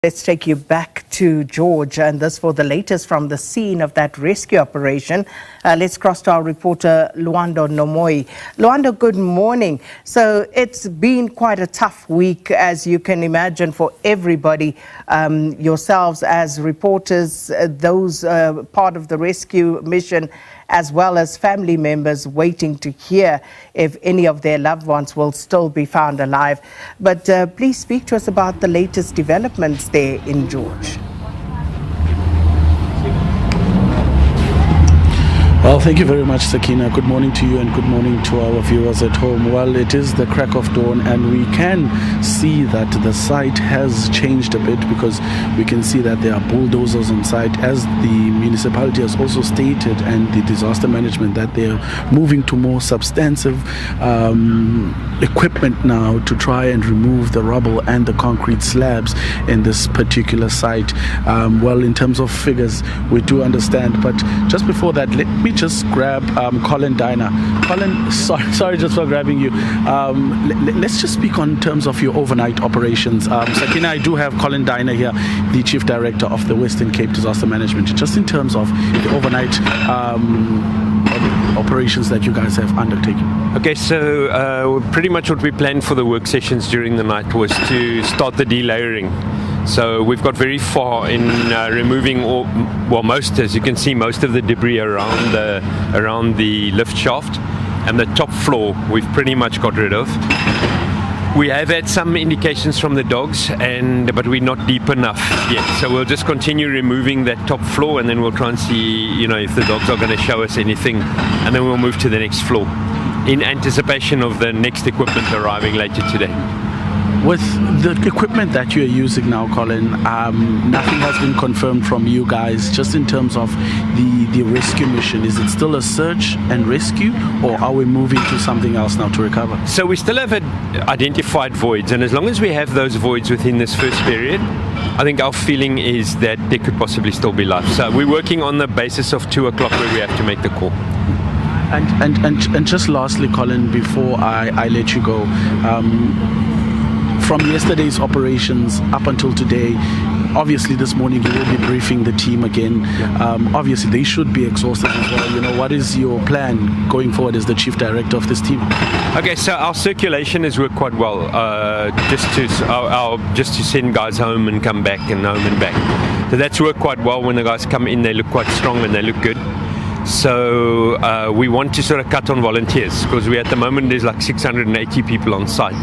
Let's take you back to George, and this for the latest from the scene of that rescue operation. Let's cross to our reporter, Luando Nomoi. Luando, good morning. So it's been quite a tough week, as you can imagine, for everybody, yourselves as reporters, those part of the rescue mission, as well as family members waiting to hear if any of their loved ones will still be found alive. But please speak to us about the latest developments there in George. Well, thank you very much, Sakina. Good morning to you and good morning to our viewers at home. Well, it is the crack of dawn and we can see that the site has changed a bit, because we can see that there are bulldozers on site, as the municipality has also stated, and the disaster management, that they're moving to more substantive equipment now to try and remove the rubble and the concrete slabs in this particular site. Well, in terms of figures, we do understand, but just before that, let me just grab Colin Diner. Colin, sorry just for grabbing you. Let's just speak on terms of your overnight operations. Sakina, I do have Colin Diner here, the Chief Director of the Western Cape Disaster Management, just in terms of the overnight operations that you guys have undertaken. Okay, so pretty much what we planned for the work sessions during the night was to start the delayering. So we've got very far in removing as you can see, most of the debris around the lift shaft, and the top floor we've pretty much got rid of. We have had some indications from the dogs, but we're not deep enough yet. So we'll just continue removing that top floor, and then we'll try and see, if the dogs are going to show us anything, and then we'll move to the next floor in anticipation of the next equipment arriving later today. With the equipment that you're using now, Colin, nothing has been confirmed from you guys, just in terms of the rescue mission. Is it still a search and rescue, or are we moving to something else now to recover? So we still have identified voids, and as long as we have those voids within this first period, I think our feeling is that there could possibly still be life. So we're working on the basis of 2 o'clock where we have to make the call. And just lastly, Colin, before I let you go, from yesterday's operations up until today, obviously this morning you will be briefing the team again. Obviously they should be exhausted as well. What is your plan going forward as the Chief Director of this team? Okay, so our circulation has worked quite well, just to send guys home and come back and home and back. So that's worked quite well. When the guys come in, they look quite strong and they look good. So we want to sort of cut on volunteers, because at the moment there's like 680 people on site,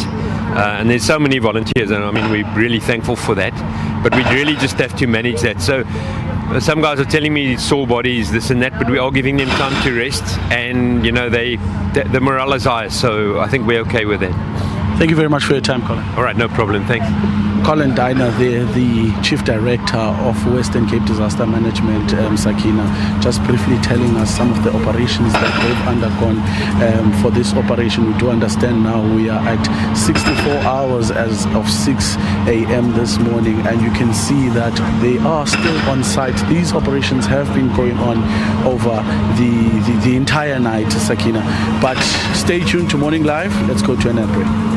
and there's so many volunteers, and I mean we're really thankful for that, but we really just have to manage that. So some guys are telling me sore bodies, this and that, but we are giving them time to rest, and the morale is high, so I think we're okay with that. Thank you very much for your time, Colin. All right, no problem, thanks. Colin Diner there, the Chief Director of Western Cape Disaster Management, Sakina, just briefly telling us some of the operations that they've undergone for this operation. We do understand now we are at 64 hours as of 6 a.m. this morning, and you can see that they are still on site. These operations have been going on over the entire night, Sakina. But stay tuned to Morning Live. Let's go to an ad break.